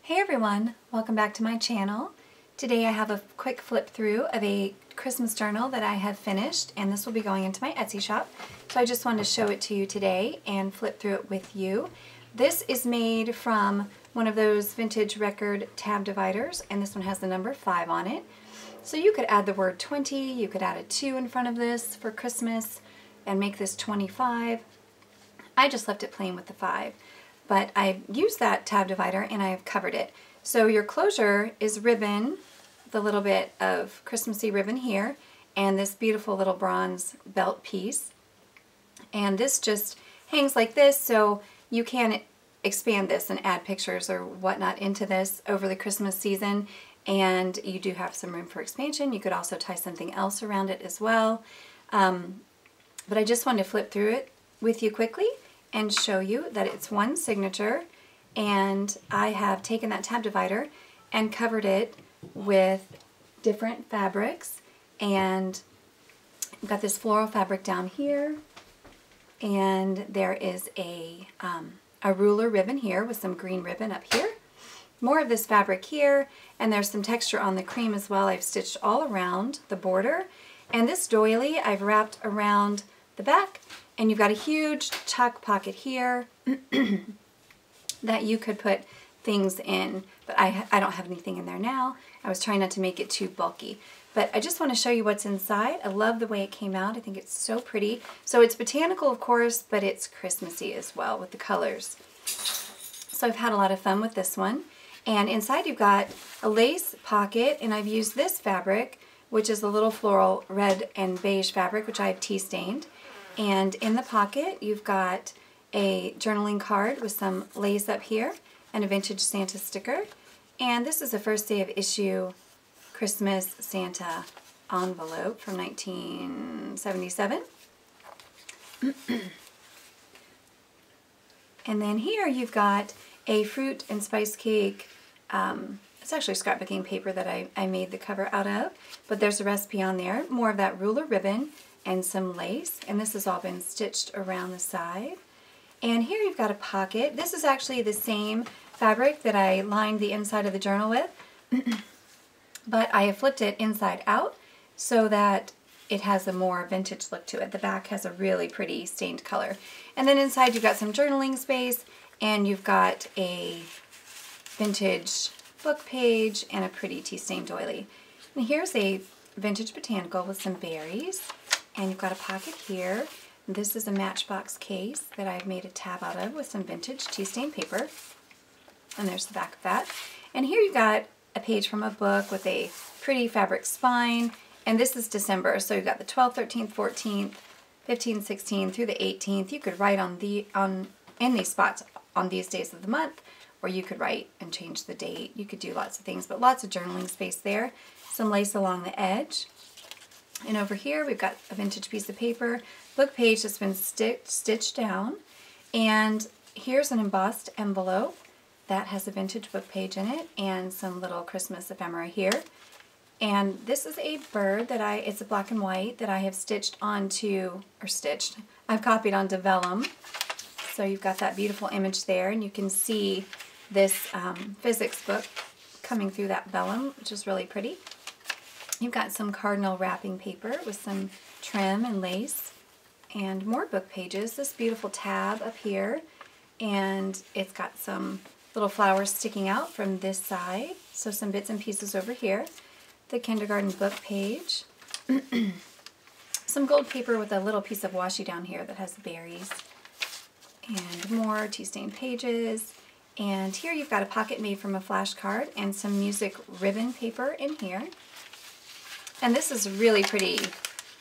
Hey everyone, welcome back to my channel. Today I have a quick flip through of a Christmas journal that I have finished, and this will be going into my Etsy shop. So I just wanted to show it to you today and flip through it with you. This is made from one of those vintage record tab dividers, and this one has the number 5 on it. So you could add the word 20, you could add a 2 in front of this for Christmas and make this 25. I just left it plain with the 5. But I've used that tab divider and I've covered it. So your closure is ribbon, the little bit of Christmassy ribbon here, and this beautiful little bronze belt piece. And this just hangs like this, so you can expand this and add pictures or whatnot into this over the Christmas season. And you do have some room for expansion. You could also tie something else around it as well. But I just wanted to flip through it with you quickly and show you that it's one signature, and I have taken that tab divider and covered it with different fabrics, and I've got this floral fabric down here, and there is a ruler ribbon here with some green ribbon up here, more of this fabric here, and there's some texture on the cream as well. I've stitched all around the border, and this doily I've wrapped around the back. And you've got a huge tuck pocket here that you could put things in, but I don't have anything in there now. I was trying not to make it too bulky. But I just want to show you what's inside. I love the way it came out. I think it's so pretty. So it's botanical, of course, but it's Christmassy as well with the colors. So I've had a lot of fun with this one. And inside you've got a lace pocket, and I've used this fabric, which is a little floral red and beige fabric, which I have tea stained. And in the pocket, you've got a journaling card with some lace up here and a vintage Santa sticker. And this is a first day of issue Christmas Santa envelope from 1977. And then here you've got a fruit and spice cake. It's actually scrapbooking paper that I made the cover out of, but there's a recipe on there. More of that ruler ribbon and some lace, and this has all been stitched around the side. And here you've got a pocket. This is actually the same fabric that I lined the inside of the journal with, but I have flipped it inside out so that it has a more vintage look to it. The back has a really pretty stained color. And then inside you've got some journaling space, and you've got a vintage book page and a pretty tea-stained doily. And here's a vintage botanical with some berries. And you've got a pocket here. This is a Matchbox case that I've made a tab out of with some vintage tea-stained paper. And there's the back of that. And here you've got a page from a book with a pretty fabric spine. And this is December, so you've got the 12th, 13th, 14th, 15th, 16th through the 18th. You could write in these spots on these days of the month, or you could write and change the date. You could do lots of things, but lots of journaling space there. Some lace along the edge. And over here we've got a vintage piece of paper, book page that's been stitched down, and here's an embossed envelope that has a vintage book page in it and some little Christmas ephemera here. And this is a bird that it's a black and white that I have I've copied onto vellum. So you've got that beautiful image there, and you can see this physics book coming through that vellum, which is really pretty. You've got some cardinal wrapping paper with some trim and lace and more book pages. This beautiful tab up here, and it's got some little flowers sticking out from this side. So some bits and pieces over here. The kindergarten book page. Some gold paper with a little piece of washi down here that has the berries. And more tea-stained pages. And here you've got a pocket made from a flashcard and some music ribbon paper in here. And this is really pretty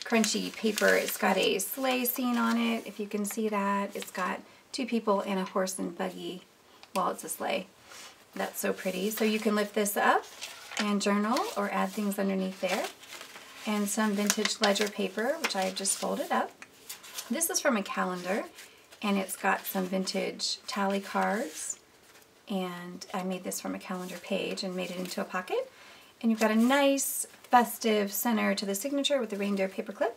crunchy paper. It's got a sleigh scene on it, if you can see that. It's got 2 people and a horse and buggy. Well, it's a sleigh. That's so pretty. So you can lift this up and journal or add things underneath there. And some vintage ledger paper, which I have just folded up. This is from a calendar, and it's got some vintage tally cards. And I made this from a calendar page and made it into a pocket. And you've got a nice festive center to the signature with the reindeer paperclip.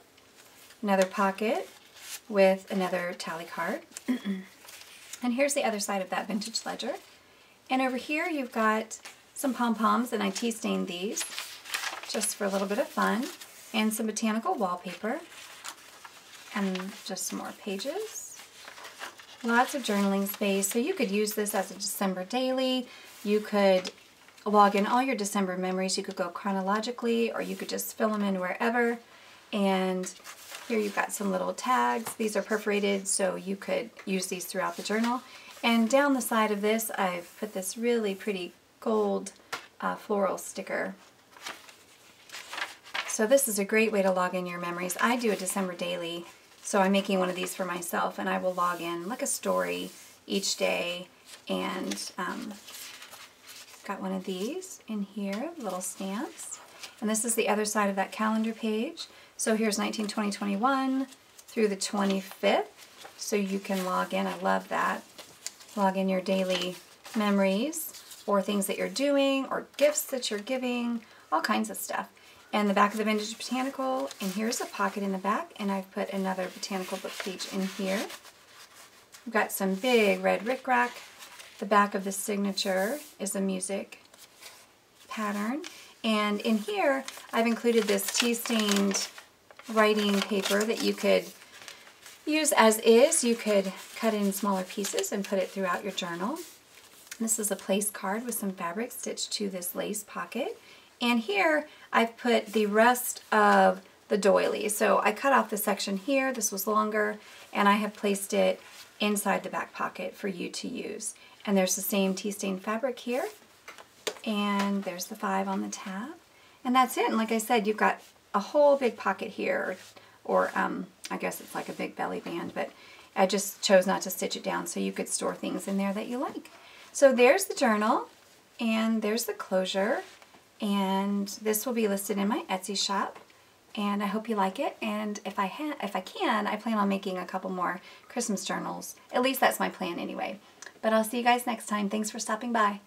Another pocket with another tally card. And here's the other side of that vintage ledger. And over here you've got some pom-poms, and I tea stained these just for a little bit of fun, and some botanical wallpaper, and just some more pages. Lots of journaling space, so you could use this as a December daily. You could log in all your December memories. You could go chronologically, or you could just fill them in wherever. And here you've got some little tags. These are perforated, so you could use these throughout the journal. And down the side of this, I've put this really pretty gold floral sticker. So this is a great way to log in your memories. I do a December daily, so I'm making one of these for myself, and I will log in like a story each day. And got one of these in here, little stamps. And this is the other side of that calendar page. So here's 19/20/21 through the 25th. So you can log in. I love that. Log in your daily memories, or things that you're doing, or gifts that you're giving, all kinds of stuff. And the back of the Vintage Botanical, and here's a pocket in the back, and I've put another botanical book page in here. We've got some big red rickrack. The back of the signature is a music pattern. And in here, I've included this tea-stained writing paper that you could use as is. You could cut in smaller pieces and put it throughout your journal. This is a place card with some fabric stitched to this lace pocket. And here I've put the rest of the doily. So I cut off the section here, this was longer, and I have placed it inside the back pocket for you to use. And there's the same tea stained fabric here, and there's the 5 on the tab. And that's it. And like I said, you've got a whole big pocket here, or I guess it's like a big belly band, but I just chose not to stitch it down so you could store things in there that you like. So there's the journal, and there's the closure. And this will be listed in my Etsy shop, and I hope you like it. And if I can, I plan on making a couple more Christmas journals. At least that's my plan anyway. But I'll see you guys next time. Thanks for stopping by.